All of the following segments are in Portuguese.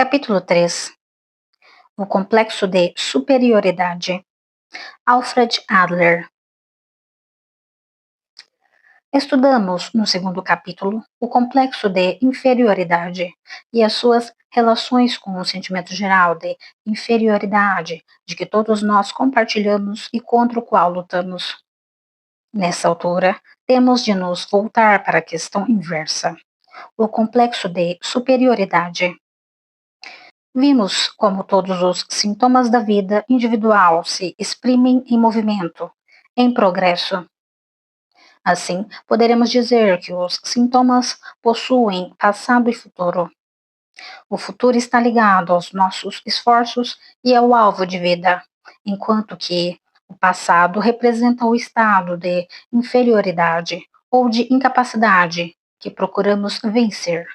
Capítulo 3. O complexo de superioridade. Alfred Adler. Estudamos, no segundo capítulo, o complexo de inferioridade e as suas relações com o sentimento geral de inferioridade de que todos nós compartilhamos e contra o qual lutamos. Nessa altura, temos de nos voltar para a questão inversa, o complexo de superioridade. Vimos como todos os sintomas da vida individual se exprimem em movimento, em progresso. Assim, poderemos dizer que os sintomas possuem passado e futuro. O futuro está ligado aos nossos esforços e ao alvo de vida, enquanto que o passado representa o estado de inferioridade ou de incapacidade que procuramos vencer.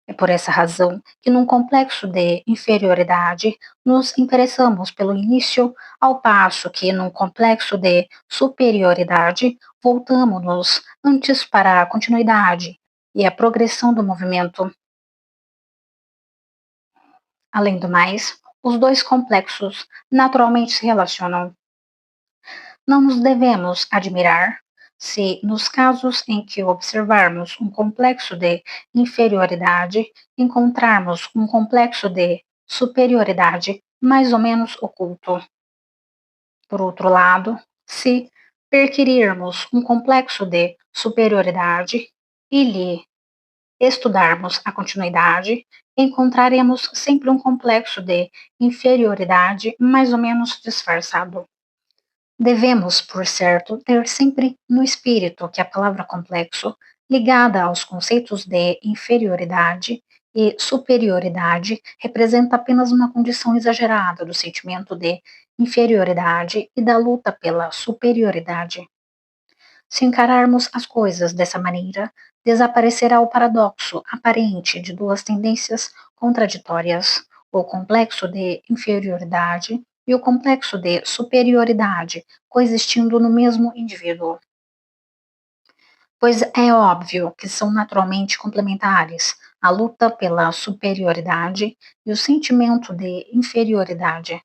É por essa razão que, num complexo de inferioridade, nos interessamos pelo início, ao passo que, num complexo de superioridade, voltamos-nos antes para a continuidade e a progressão do movimento. Além do mais, os dois complexos naturalmente se relacionam. Não nos devemos admirar se, nos casos em que observarmos um complexo de inferioridade, encontrarmos um complexo de superioridade mais ou menos oculto. Por outro lado, se perquirirmos um complexo de superioridade e lhe estudarmos a continuidade, encontraremos sempre um complexo de inferioridade mais ou menos disfarçado. Devemos, por certo, ter sempre no espírito que a palavra complexo, ligada aos conceitos de inferioridade e superioridade, representa apenas uma condição exagerada do sentimento de inferioridade e da luta pela superioridade. Se encararmos as coisas dessa maneira, desaparecerá o paradoxo aparente de duas tendências contraditórias, o complexo de inferioridade e o complexo de superioridade coexistindo no mesmo indivíduo. Pois é óbvio que são naturalmente complementares a luta pela superioridade e o sentimento de inferioridade.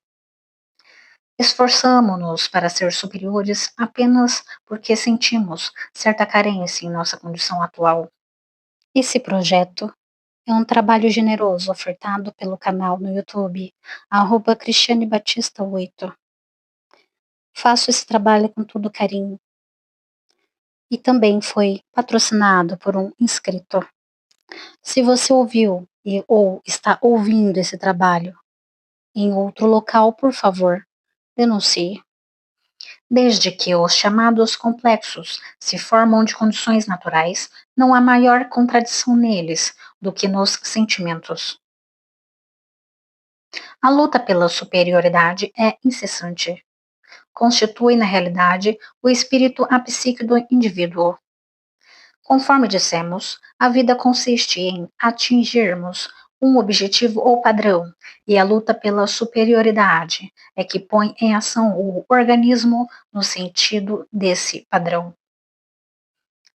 Esforçamo-nos para ser superiores apenas porque sentimos certa carência em nossa condição atual. Esse projeto é um trabalho generoso ofertado pelo canal no YouTube, @cristianebatista8. Faço esse trabalho com todo carinho. E também foi patrocinado por um inscrito. Se você ouviu ou está ouvindo esse trabalho em outro local, por favor, denuncie. Desde que os chamados complexos se formam de condições naturais, não há maior contradição neles do que nos sentimentos. A luta pela superioridade é incessante. Constitui, na realidade, o espírito apsíquico do indivíduo. Conforme dissemos, a vida consiste em atingirmos um objetivo ou padrão, e a luta pela superioridade é que põe em ação o organismo no sentido desse padrão.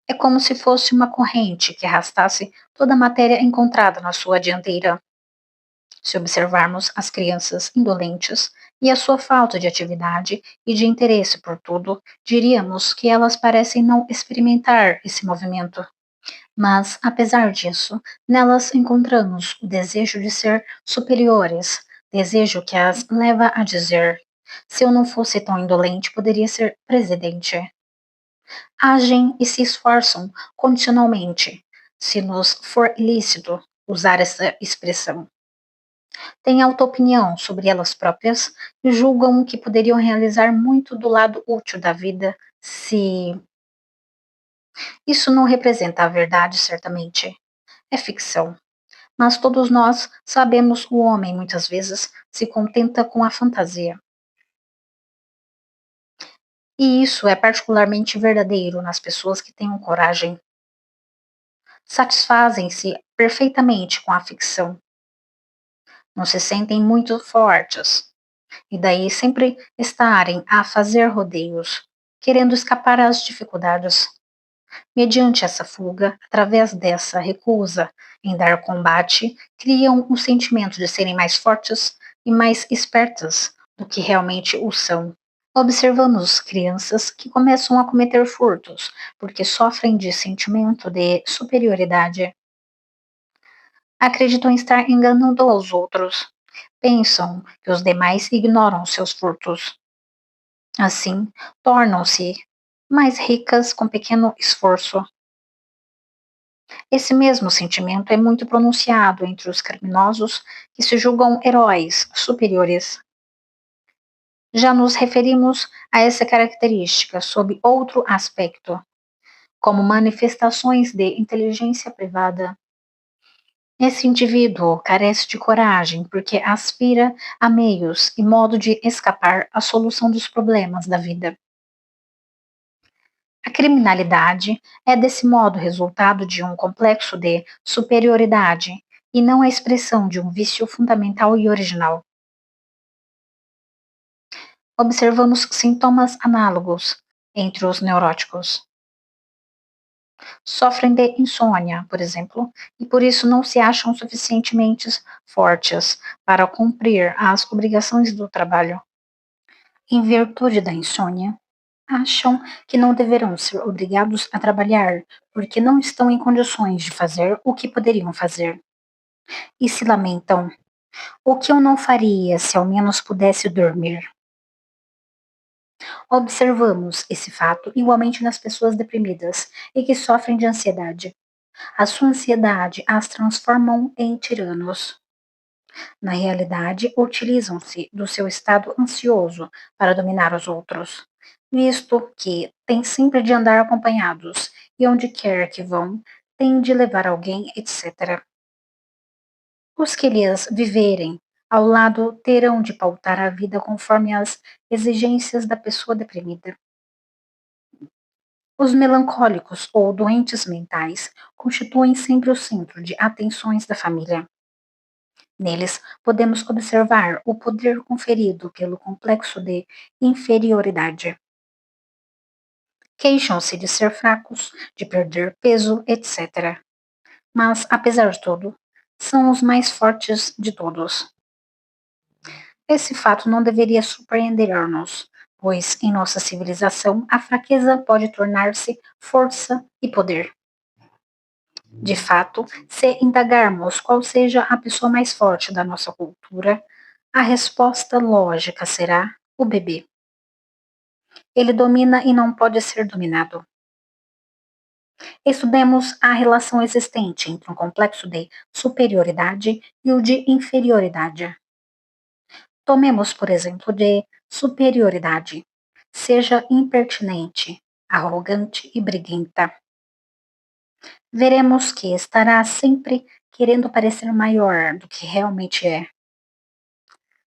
É como se fosse uma corrente que arrastasse toda a matéria encontrada na sua dianteira. Se observarmos as crianças indolentes e a sua falta de atividade e de interesse por tudo, diríamos que elas parecem não experimentar esse movimento. Mas, apesar disso, nelas encontramos o desejo de ser superiores, desejo que as leva a dizer: se eu não fosse tão indolente, poderia ser presidente. Agem e se esforçam condicionalmente, se nos for lícito usar essa expressão. Têm auto-opinião sobre elas próprias e julgam que poderiam realizar muito do lado útil da vida se. Isso não representa a verdade, certamente. É ficção. Mas todos nós sabemos o homem muitas vezes se contenta com a fantasia. E isso é particularmente verdadeiro nas pessoas que têm coragem. Satisfazem-se perfeitamente com a ficção. Não se sentem muito fortes. E daí sempre estarem a fazer rodeios, querendo escapar às dificuldades. Mediante essa fuga, através dessa recusa em dar combate, criam um sentimento de serem mais fortes e mais espertas do que realmente o são. Observamos crianças que começam a cometer furtos porque sofrem de sentimento de superioridade. Acreditam estar enganando aos outros. Pensam que os demais ignoram seus furtos. Assim, tornam-se mais ricas com pequeno esforço. Esse mesmo sentimento é muito pronunciado entre os criminosos que se julgam heróis superiores. Já nos referimos a essa característica sob outro aspecto, como manifestações de inteligência privada. Esse indivíduo carece de coragem porque aspira a meios e modo de escapar à solução dos problemas da vida. A criminalidade é, desse modo, resultado de um complexo de superioridade e não a expressão de um vício fundamental e original. Observamos sintomas análogos entre os neuróticos. Sofrem de insônia, por exemplo, e por isso não se acham suficientemente fortes para cumprir as obrigações do trabalho. Em virtude da insônia, acham que não deverão ser obrigados a trabalhar porque não estão em condições de fazer o que poderiam fazer. E se lamentam: o que eu não faria se ao menos pudesse dormir? Observamos esse fato igualmente nas pessoas deprimidas e que sofrem de ansiedade. A sua ansiedade as transformam em tiranos. Na realidade, utilizam-se do seu estado ansioso para dominar os outros, visto que têm sempre de andar acompanhados e onde quer que vão, têm de levar alguém, etc. Os que lhes viverem ao lado terão de pautar a vida conforme as exigências da pessoa deprimida. Os melancólicos ou doentes mentais constituem sempre o centro de atenções da família. Neles, podemos observar o poder conferido pelo complexo de inferioridade. Queixam-se de ser fracos, de perder peso, etc. Mas, apesar de tudo, são os mais fortes de todos. Esse fato não deveria surpreender-nos, pois em nossa civilização a fraqueza pode tornar-se força e poder. De fato, se indagarmos qual seja a pessoa mais forte da nossa cultura, a resposta lógica será o bebê. Ele domina e não pode ser dominado. Estudemos a relação existente entre um complexo de superioridade e o de inferioridade. Tomemos, por exemplo, de superioridade. Seja impertinente, arrogante e briguenta. Veremos que estará sempre querendo parecer maior do que realmente é.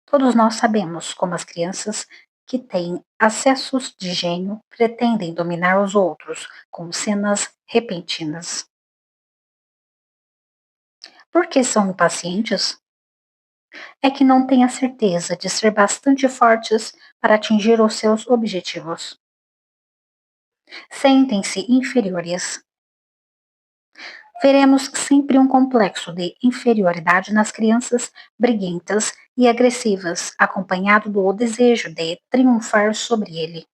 Todos nós sabemos como as crianças que têm acessos de gênio pretendem dominar os outros com cenas repentinas. Por que são impacientes? É que não têm a certeza de ser bastante fortes para atingir os seus objetivos. Sentem-se inferiores. Veremos sempre um complexo de inferioridade nas crianças briguentas e agressivas, acompanhado do desejo de triunfar sobre ele.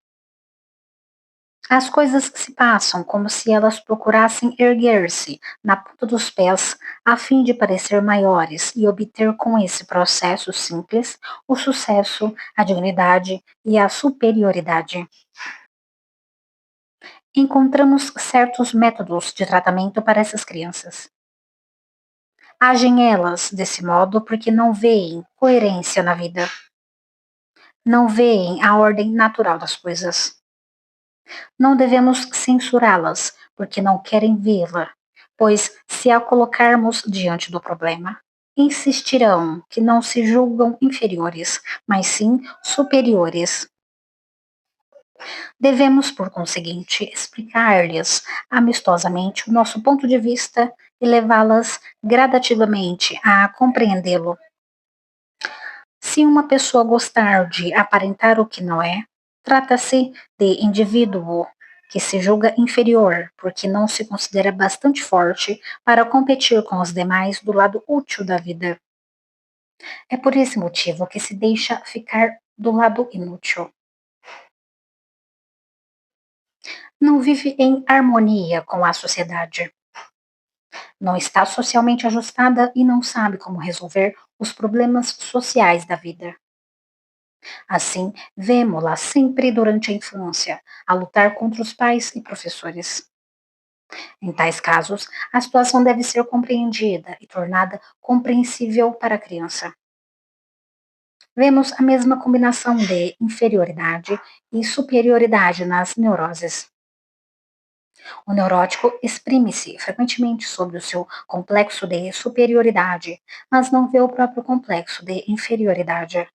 As coisas se passam como se elas procurassem erguer-se na ponta dos pés a fim de parecer maiores e obter com esse processo simples o sucesso, a dignidade e a superioridade. Encontramos certos métodos de tratamento para essas crianças. Agem elas desse modo porque não veem coerência na vida, não veem a ordem natural das coisas. Não devemos censurá-las porque não querem vê-la, pois se a colocarmos diante do problema, insistirão que não se julgam inferiores, mas sim superiores. Devemos, por conseguinte, explicar-lhes amistosamente o nosso ponto de vista e levá-las gradativamente a compreendê-lo. Se uma pessoa gostar de aparentar o que não é, trata-se de indivíduo que se julga inferior porque não se considera bastante forte para competir com os demais do lado útil da vida. É por esse motivo que se deixa ficar do lado inútil. Não vive em harmonia com a sociedade. Não está socialmente ajustada e não sabe como resolver os problemas sociais da vida. Assim, vemo-la sempre durante a infância, a lutar contra os pais e professores. Em tais casos, a situação deve ser compreendida e tornada compreensível para a criança. Vemos a mesma combinação de inferioridade e superioridade nas neuroses. O neurótico exprime-se frequentemente sobre o seu complexo de superioridade, mas não vê o próprio complexo de inferioridade.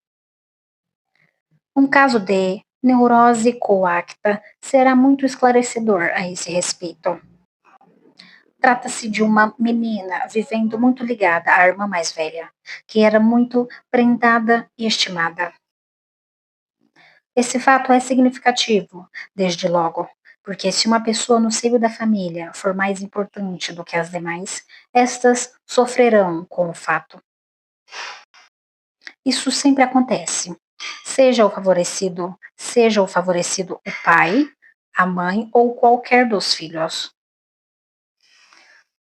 Um caso de neurose coacta será muito esclarecedor a esse respeito. Trata-se de uma menina vivendo muito ligada à irmã mais velha, que era muito prendada e estimada. Esse fato é significativo, desde logo, porque se uma pessoa no seio da família for mais importante do que as demais, estas sofrerão com o fato. Isso sempre acontece. Seja o favorecido o pai, a mãe ou qualquer dos filhos.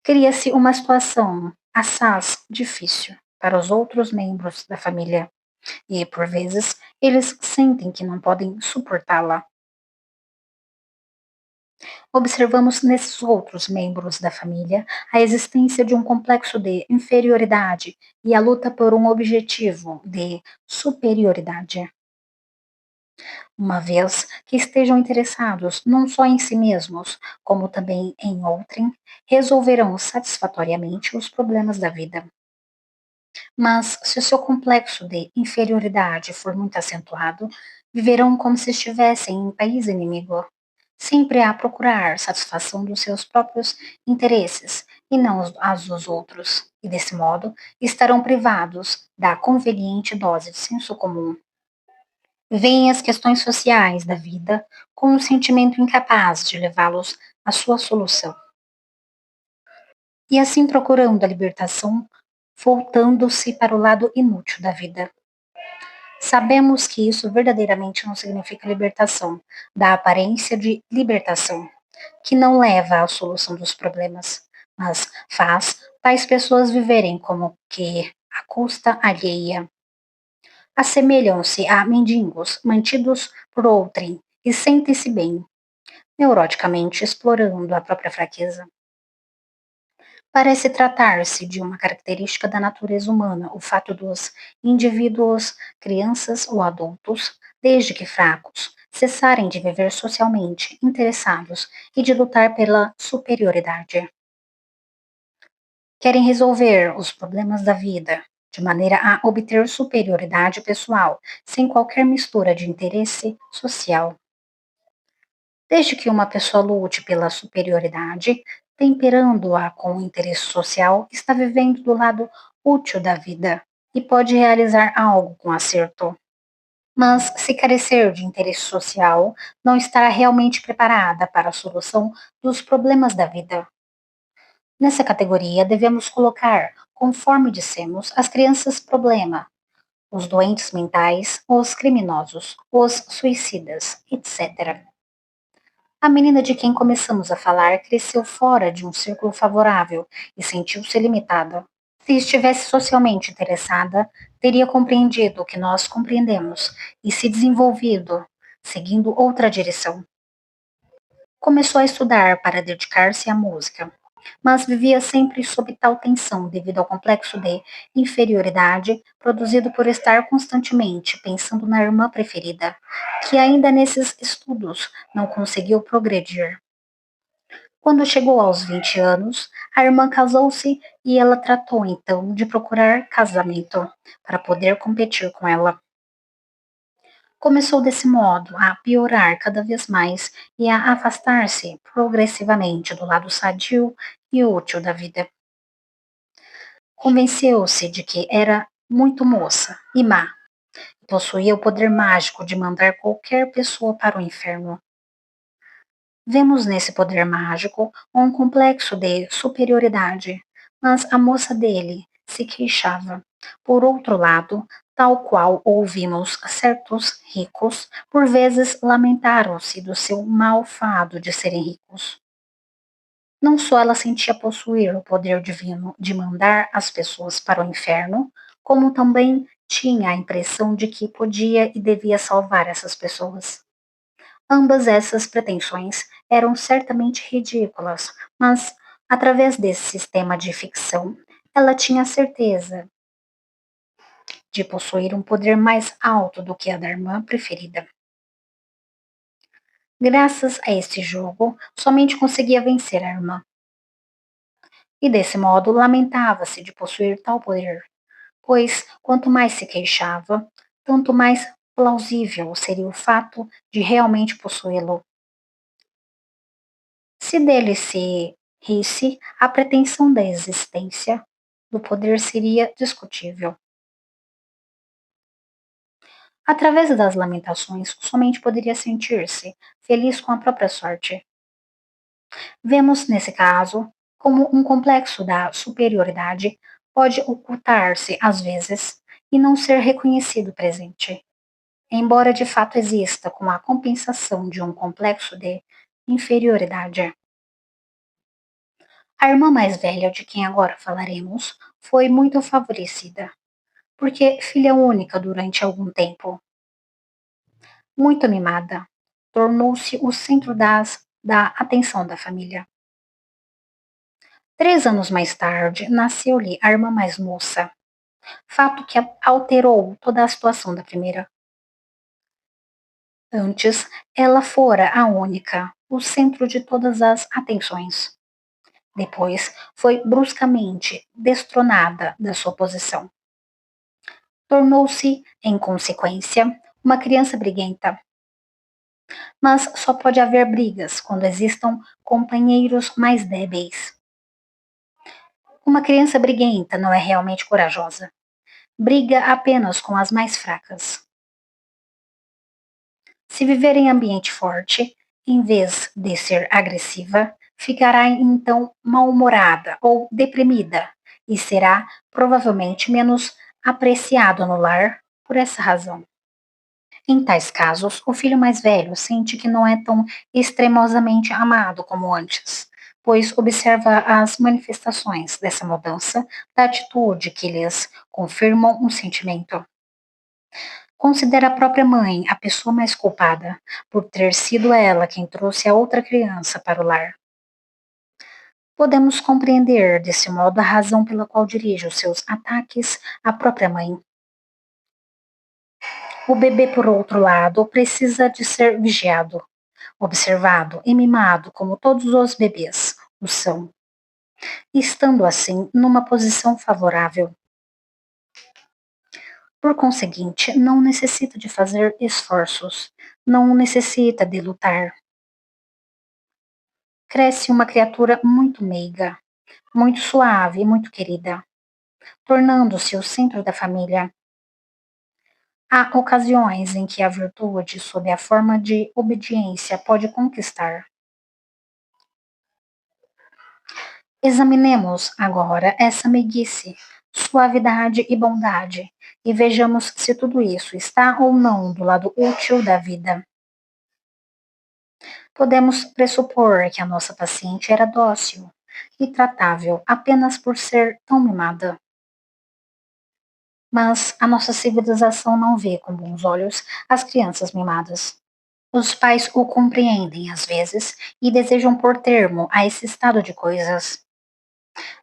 Cria-se uma situação assaz difícil para os outros membros da família e, por vezes, eles sentem que não podem suportá-la. Observamos nesses outros membros da família a existência de um complexo de inferioridade e a luta por um objetivo de superioridade. Uma vez que estejam interessados não só em si mesmos, como também em outrem, resolverão satisfatoriamente os problemas da vida. Mas, se o seu complexo de inferioridade for muito acentuado, viverão como se estivessem em país inimigo, sempre a procurar satisfação dos seus próprios interesses e não as dos outros, e desse modo estarão privados da conveniente dose de senso comum. Veem as questões sociais da vida com um sentimento incapaz de levá-los à sua solução. E assim procurando a libertação, voltando-se para o lado inútil da vida. Sabemos que isso verdadeiramente não significa libertação, da aparência de libertação, que não leva à solução dos problemas, mas faz tais pessoas viverem como que à custa alheia. Assemelham-se a mendigos mantidos por outrem e sentem-se bem, neuroticamente explorando a própria fraqueza. Parece tratar-se de uma característica da natureza humana o fato dos indivíduos, crianças ou adultos, desde que fracos, cessarem de viver socialmente interessados e de lutar pela superioridade. Querem resolver os problemas da vida de maneira a obter superioridade pessoal, sem qualquer mistura de interesse social. Desde que uma pessoa lute pela superioridade, temperando-a com o interesse social, está vivendo do lado útil da vida e pode realizar algo com acerto. Mas, se carecer de interesse social, não estará realmente preparada para a solução dos problemas da vida. Nessa categoria, devemos colocar, conforme dissemos, as crianças problema, os doentes mentais, os criminosos, os suicidas, etc. A menina de quem começamos a falar cresceu fora de um círculo favorável e sentiu-se limitada. Se estivesse socialmente interessada, teria compreendido o que nós compreendemos e se desenvolvido, seguindo outra direção. Começou a estudar para dedicar-se à música, mas vivia sempre sob tal tensão devido ao complexo de inferioridade produzido por estar constantemente pensando na irmã preferida, que ainda nesses estudos não conseguiu progredir. Quando chegou aos 20 anos, a irmã casou-se e ela tratou então de procurar casamento para poder competir com ela. Começou desse modo a piorar cada vez mais e a afastar-se progressivamente do lado sadio e útil da vida. Convenceu-se de que era muito moça e má, possuía o poder mágico de mandar qualquer pessoa para o inferno. Vemos nesse poder mágico um complexo de superioridade, mas a moça dele se queixava. Por outro lado, tal qual ouvimos certos ricos, por vezes lamentaram-se do seu mau fado de serem ricos. Não só ela sentia possuir o poder divino de mandar as pessoas para o inferno, como também tinha a impressão de que podia e devia salvar essas pessoas. Ambas essas pretensões eram certamente ridículas, mas, através desse sistema de ficção, ela tinha a certeza de possuir um poder mais alto do que a da irmã preferida. Graças a este jogo, somente conseguia vencer a irmã, e desse modo lamentava-se de possuir tal poder, pois quanto mais se queixava, tanto mais plausível seria o fato de realmente possuí-lo. Se dele se risse, a pretensão da existência do poder seria discutível. Através das lamentações, somente poderia sentir-se feliz com a própria sorte. Vemos, nesse caso, como um complexo da superioridade pode ocultar-se às vezes e não ser reconhecido presente, embora de fato exista com a compensação de um complexo de inferioridade. A irmã mais velha, de quem agora falaremos, foi muito favorecida, porque filha única durante algum tempo. Muito mimada, tornou-se o centro da atenção da família. 3 anos mais tarde, nasceu-lhe a irmã mais moça, fato que alterou toda a situação da primeira. Antes, ela fora a única, o centro de todas as atenções. Depois, foi bruscamente destronada da sua posição. Tornou-se, em consequência, uma criança briguenta. Mas só pode haver brigas quando existam companheiros mais débeis. Uma criança briguenta não é realmente corajosa. Briga apenas com as mais fracas. Se viver em ambiente forte, em vez de ser agressiva, ficará então mal-humorada ou deprimida e será provavelmente menos apreciado no lar por essa razão. Em tais casos, o filho mais velho sente que não é tão extremosamente amado como antes, pois observa as manifestações dessa mudança da atitude que lhes confirmam um sentimento. Considera a própria mãe a pessoa mais culpada, por ter sido ela quem trouxe a outra criança para o lar. Podemos compreender, desse modo, a razão pela qual dirige os seus ataques à própria mãe. O bebê, por outro lado, precisa de ser vigiado, observado e mimado como todos os bebês o são, estando assim numa posição favorável. Por conseguinte, não necessita de fazer esforços, não necessita de lutar. Cresce uma criatura muito meiga, muito suave e muito querida, tornando-se o centro da família. Há ocasiões em que a virtude, sob a forma de obediência, pode conquistar. Examinemos agora essa meiguice, suavidade e bondade, e vejamos se tudo isso está ou não do lado útil da vida. Podemos pressupor que a nossa paciente era dócil e tratável apenas por ser tão mimada. Mas a nossa civilização não vê com bons olhos as crianças mimadas. Os pais o compreendem às vezes e desejam pôr termo a esse estado de coisas.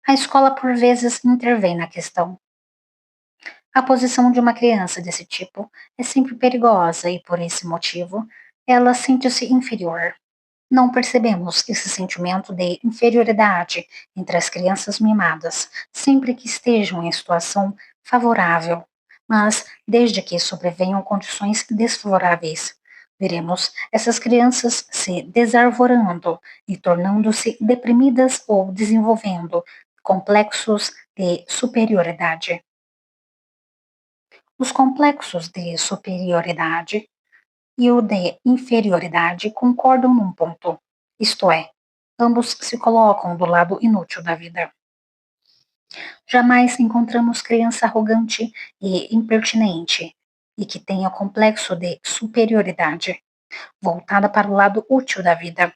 A escola por vezes intervém na questão. A posição de uma criança desse tipo é sempre perigosa e, por esse motivo, ela sente-se inferior. Não percebemos esse sentimento de inferioridade entre as crianças mimadas, sempre que estejam em situação favorável, mas desde que sobrevenham condições desfavoráveis. Veremos essas crianças se desarvorando e tornando-se deprimidas ou desenvolvendo complexos de superioridade. Os complexos de superioridade e o de inferioridade concordam num ponto. isto é, ambos se colocam do lado inútil da vida. Jamais encontramos criança arrogante e impertinente e que tenha complexo de superioridade, voltada para o lado útil da vida.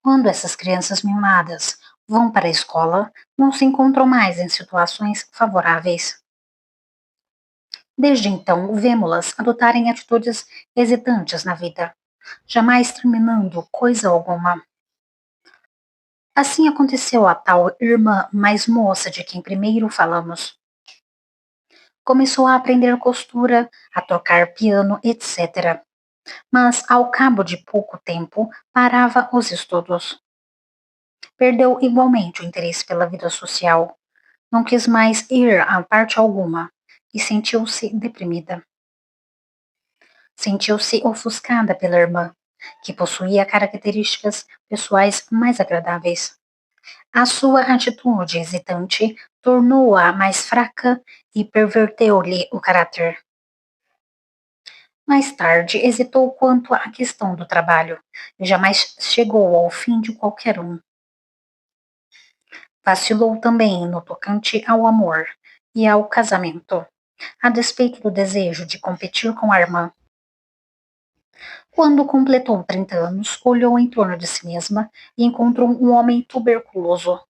Quando essas crianças mimadas vão para a escola, não se encontram mais em situações favoráveis. Desde então, vemos-las adotarem atitudes hesitantes na vida, jamais terminando coisa alguma. Assim aconteceu à tal irmã mais moça de quem primeiro falamos. Começou a aprender costura, a tocar piano, etc. Mas, ao cabo de pouco tempo, parava os estudos. Perdeu igualmente o interesse pela vida social. Não quis mais ir a parte alguma e sentiu-se deprimida. Sentiu-se ofuscada pela irmã, que possuía características pessoais mais agradáveis. A sua atitude hesitante tornou-a mais fraca e perverteu-lhe o caráter. Mais tarde, hesitou quanto à questão do trabalho e jamais chegou ao fim de qualquer um. Vacilou também no tocante ao amor e ao casamento, a despeito do desejo de competir com a irmã. Quando completou 30 anos, olhou em torno de si mesma e encontrou um homem tuberculoso.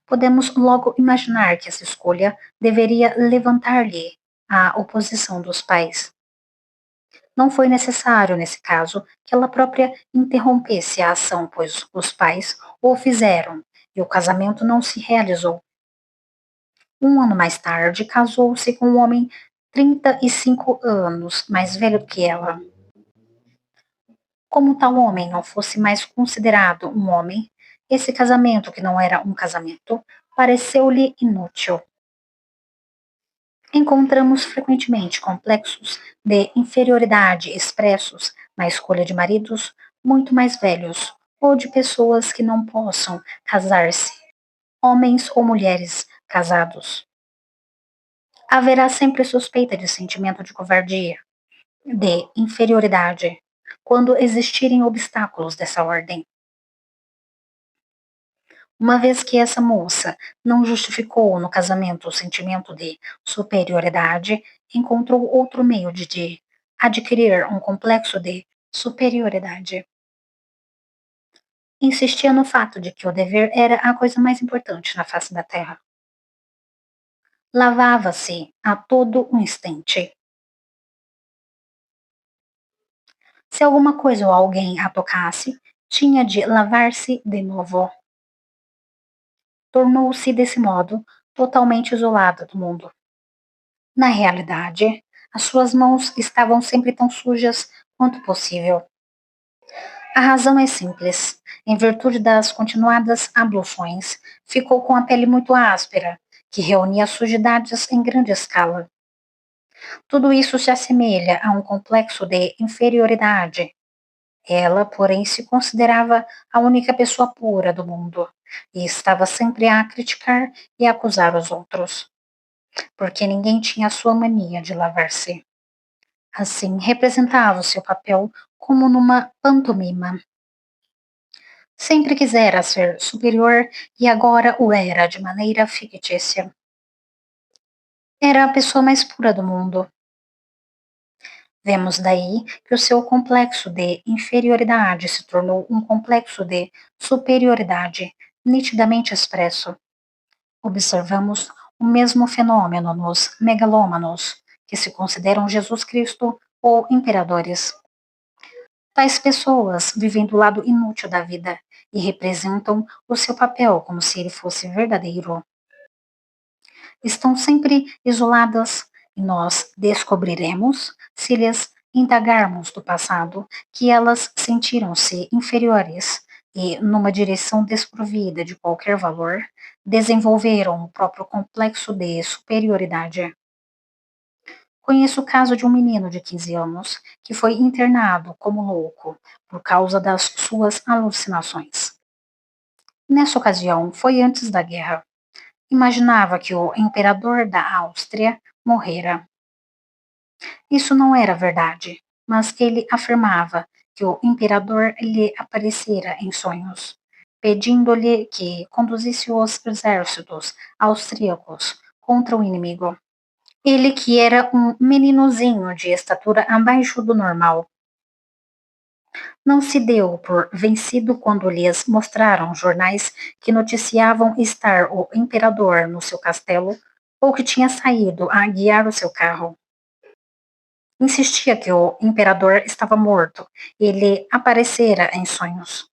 Podemos logo imaginar que essa escolha deveria levantar-lhe a oposição dos pais. Não foi necessário, nesse caso, que ela própria interrompesse a ação, pois os pais o fizeram e o casamento não se realizou. Um ano mais tarde, casou-se com um homem 35 anos mais velho do que ela. Como tal homem não fosse mais considerado um homem, esse casamento, que não era um casamento, pareceu-lhe inútil. Encontramos frequentemente complexos de inferioridade expressos na escolha de maridos muito mais velhos ou de pessoas que não possam casar-se, homens ou mulheres casados. Haverá sempre suspeita de sentimento de covardia, de inferioridade, quando existirem obstáculos dessa ordem. Uma vez que essa moça não justificou no casamento o sentimento de superioridade, encontrou outro meio de adquirir um complexo de superioridade. Insistia no fato de que o dever era a coisa mais importante na face da terra. Lavava-se a todo um instante. Se alguma coisa ou alguém a tocasse, tinha de lavar-se de novo. Tornou-se, desse modo, totalmente isolada do mundo. Na realidade, as suas mãos estavam sempre tão sujas quanto possível. A razão é simples. Em virtude das continuadas abluções, ficou com a pele muito áspera, que reunia sujidades em grande escala. Tudo isso se assemelha a um complexo de inferioridade. Ela, porém, se considerava a única pessoa pura do mundo e estava sempre a criticar e a acusar os outros, porque ninguém tinha a sua mania de lavar-se. Assim, representava o seu papel como numa pantomima. Sempre quisera ser superior e agora o era de maneira fictícia. Era a pessoa mais pura do mundo. Vemos daí que o seu complexo de inferioridade se tornou um complexo de superioridade, nitidamente expresso. Observamos o mesmo fenômeno nos megalômanos, que se consideram Jesus Cristo ou imperadores. Tais pessoas vivem do lado inútil da vida e representam o seu papel como se ele fosse verdadeiro. Estão sempre isoladas e nós descobriremos, se lhes indagarmos do passado, que elas sentiram-se inferiores e, numa direção desprovida de qualquer valor, desenvolveram o próprio complexo de superioridade. Conheço o caso de um menino de 15 anos que foi internado como louco por causa das suas alucinações. Nessa ocasião, foi antes da guerra. Imaginava que o imperador da Áustria morrera. Isso não era verdade, mas ele afirmava que o imperador lhe aparecera em sonhos, pedindo-lhe que conduzisse os exércitos austríacos contra o inimigo. Ele, que era um meninozinho de estatura abaixo do normal, não se deu por vencido quando lhes mostraram jornais que noticiavam estar o imperador no seu castelo ou que tinha saído a guiar o seu carro. Insistia que o imperador estava morto e lhe aparecera em sonhos.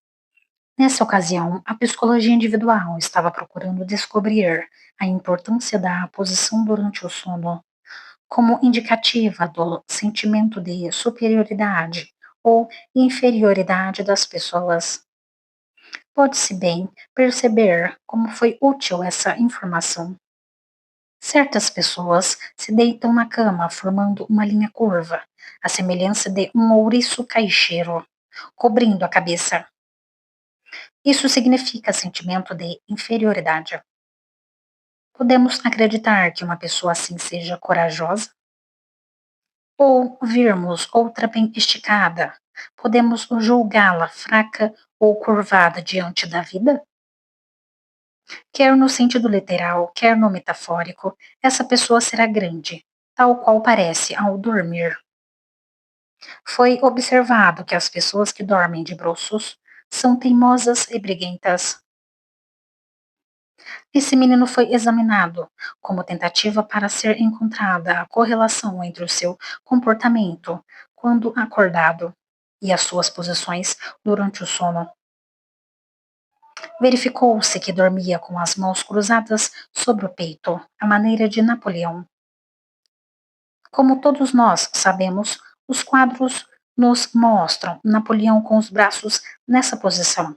Nessa ocasião, a psicologia individual estava procurando descobrir a importância da posição durante o sono como indicativa do sentimento de superioridade ou inferioridade das pessoas. Pode-se bem perceber como foi útil essa informação. Certas pessoas se deitam na cama formando uma linha curva, à semelhança de um ouriço caixeiro, cobrindo a cabeça. Isso significa sentimento de inferioridade. Podemos acreditar que uma pessoa assim seja corajosa? Ou virmos outra bem esticada, podemos julgá-la fraca ou curvada diante da vida? Quer no sentido literal, quer no metafórico, essa pessoa será grande, tal qual parece ao dormir. Foi observado que as pessoas que dormem de bruços são teimosas e briguentas. Esse menino foi examinado como tentativa para ser encontrada a correlação entre o seu comportamento quando acordado e as suas posições durante o sono. Verificou-se que dormia com as mãos cruzadas sobre o peito, à maneira de Napoleão. Como todos nós sabemos, os quadros nos mostram Napoleão com os braços nessa posição.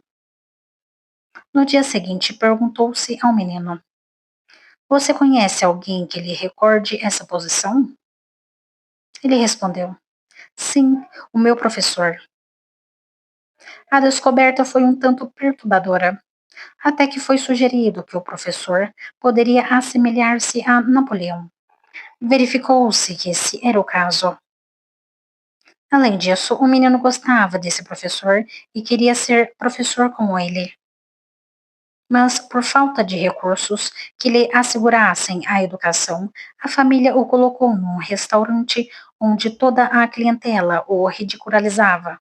No dia seguinte, perguntou-se ao menino: Você conhece alguém que lhe recorde essa posição? Ele respondeu: Sim, o meu professor. A descoberta foi um tanto perturbadora, até que foi sugerido que o professor poderia assemelhar-se a Napoleão. Verificou-se que esse era o caso. Além disso, o menino gostava desse professor e queria ser professor como ele. Mas, por falta de recursos que lhe assegurassem a educação, a família o colocou num restaurante onde toda a clientela o ridicularizava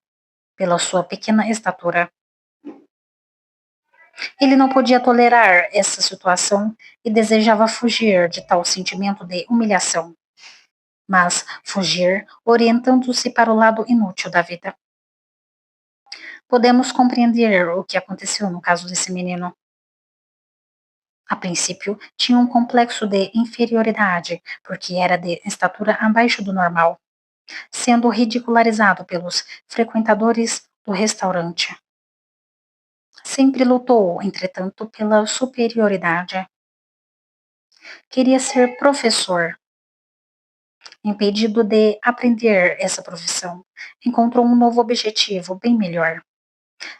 pela sua pequena estatura. Ele não podia tolerar essa situação e desejava fugir de tal sentimento de humilhação, mas fugir orientando-se para o lado inútil da vida. Podemos compreender o que aconteceu no caso desse menino. A princípio, tinha um complexo de inferioridade, porque era de estatura abaixo do normal, sendo ridicularizado pelos frequentadores do restaurante. Sempre lutou, entretanto, pela superioridade. Queria ser professor. Impedido de aprender essa profissão, encontrou um novo objetivo bem melhor,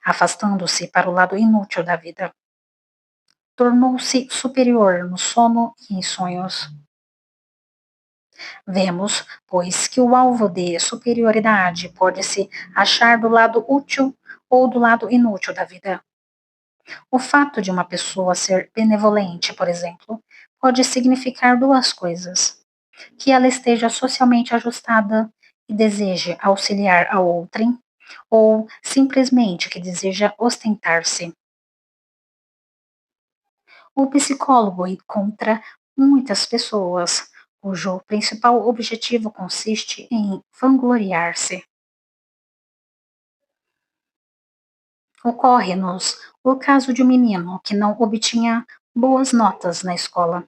afastando-se para o lado inútil da vida. Tornou-se superior no sono e em sonhos. Vemos, pois, que o alvo de superioridade pode se achar do lado útil ou do lado inútil da vida. O fato de uma pessoa ser benevolente, por exemplo, pode significar duas coisas: que ela esteja socialmente ajustada e deseje auxiliar a outrem, ou simplesmente que deseja ostentar-se. O psicólogo encontra muitas pessoas cujo principal objetivo consiste em vangloriar-se. Ocorre-nos o caso de um menino que não obtinha boas notas na escola.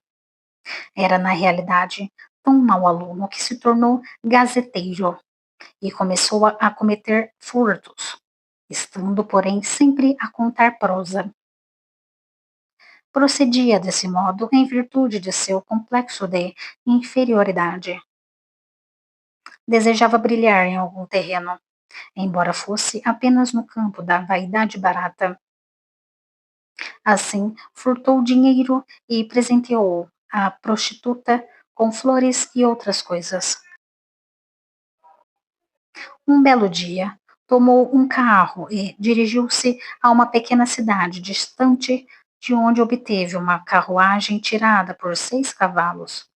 Era, na realidade, tão mau aluno que se tornou gazeteiro e começou a cometer furtos, estando, porém, sempre a contar prosa. Procedia desse modo em virtude de seu complexo de inferioridade. Desejava brilhar em algum terreno, embora fosse apenas no campo da vaidade barata. Assim, furtou dinheiro e presenteou a prostituta com flores e outras coisas. Um belo dia, Tomou um carro e dirigiu-se a uma pequena cidade distante de onde obteve uma carruagem tirada por 6 cavalos.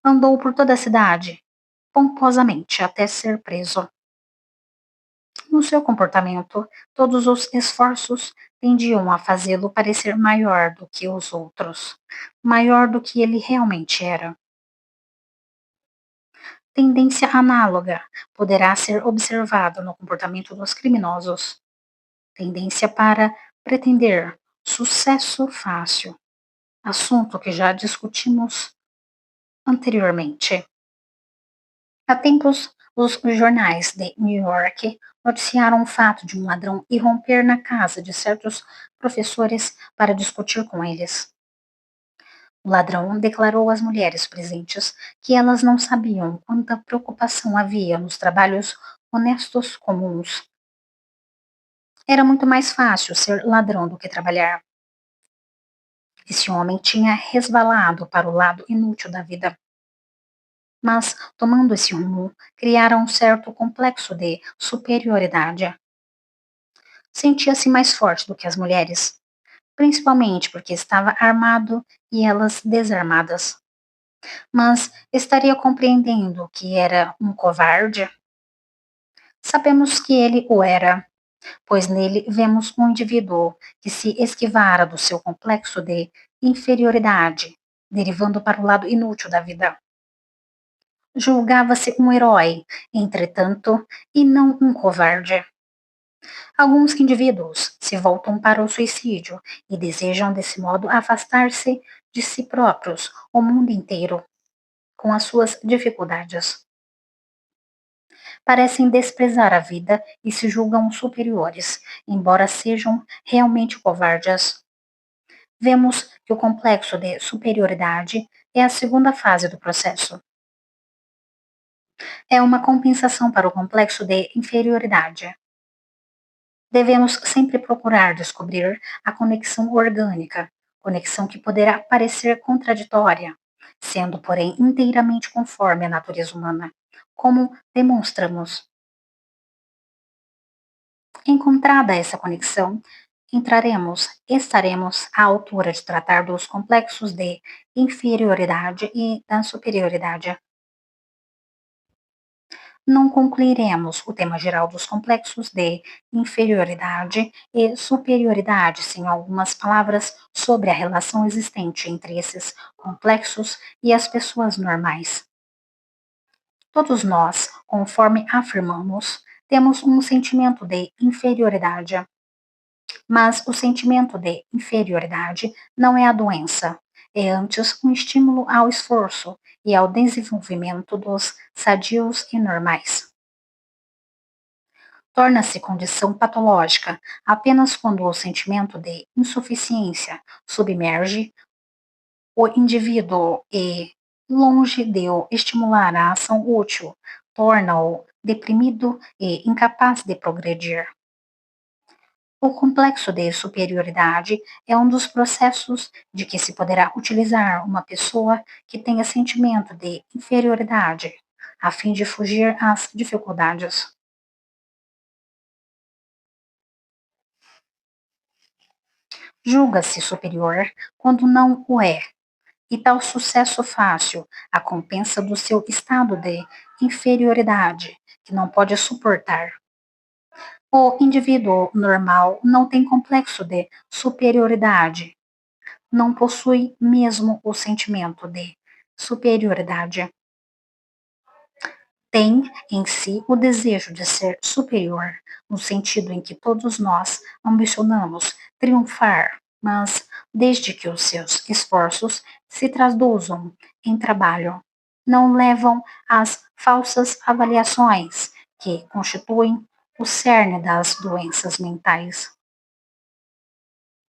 Andou por toda a cidade, pomposamente, até ser preso. No seu comportamento, todos os esforços tendiam a fazê-lo parecer maior do que os outros, maior do que ele realmente era. Tendência análoga poderá ser observada no comportamento dos criminosos. Tendência para pretender sucesso fácil, assunto que já discutimos anteriormente. Há tempos, os jornais de New York noticiaram o fato de um ladrão irromper na casa de certos professores para discutir com eles. O ladrão declarou às mulheres presentes que elas não sabiam quanta preocupação havia nos trabalhos honestos comuns. Era muito mais fácil ser ladrão do que trabalhar. Esse homem tinha resvalado para o lado inútil da vida. Mas, tomando esse rumo, criaram um certo complexo de superioridade. Sentia-se mais forte do que as mulheres, principalmente porque estava armado e elas desarmadas. Mas estaria compreendendo que era um covarde? Sabemos que ele o era, pois nele vemos um indivíduo que se esquivara do seu complexo de inferioridade, derivando para o lado inútil da vida. Julgava-se um herói, entretanto, e não um covarde. Alguns indivíduos se voltam para o suicídio e desejam desse modo afastar-se de si próprios, o mundo inteiro, com as suas dificuldades. Parecem desprezar a vida e se julgam superiores, embora sejam realmente covardes. Vemos que o complexo de superioridade é a segunda fase do processo. É uma compensação para o complexo de inferioridade. Devemos sempre procurar descobrir a conexão orgânica, conexão que poderá parecer contraditória, sendo, porém, inteiramente conforme à natureza humana, como demonstramos. Encontrada essa conexão, estaremos à altura de tratar dos complexos de inferioridade e da superioridade. Não concluiremos o tema geral dos complexos de inferioridade e superioridade sem algumas palavras sobre a relação existente entre esses complexos e as pessoas normais. Todos nós, conforme afirmamos, temos um sentimento de inferioridade, mas o sentimento de inferioridade não é a doença, é antes um estímulo ao esforço e ao desenvolvimento dos sadios e normais. Torna-se condição patológica apenas quando o sentimento de insuficiência submerge o indivíduo e, longe de o estimular a ação útil, torna-o deprimido e incapaz de progredir. O complexo de superioridade é um dos processos de que se poderá utilizar uma pessoa que tenha sentimento de inferioridade, a fim de fugir às dificuldades. Julga-se superior quando não o é, e tal sucesso fácil a compensa do seu estado de inferioridade, que não pode suportar. O indivíduo normal não tem complexo de superioridade, não possui mesmo o sentimento de superioridade. Tem em si o desejo de ser superior, no sentido em que todos nós ambicionamos triunfar, mas desde que os seus esforços se traduzam em trabalho, não levam às falsas avaliações que constituem o cerne das doenças mentais.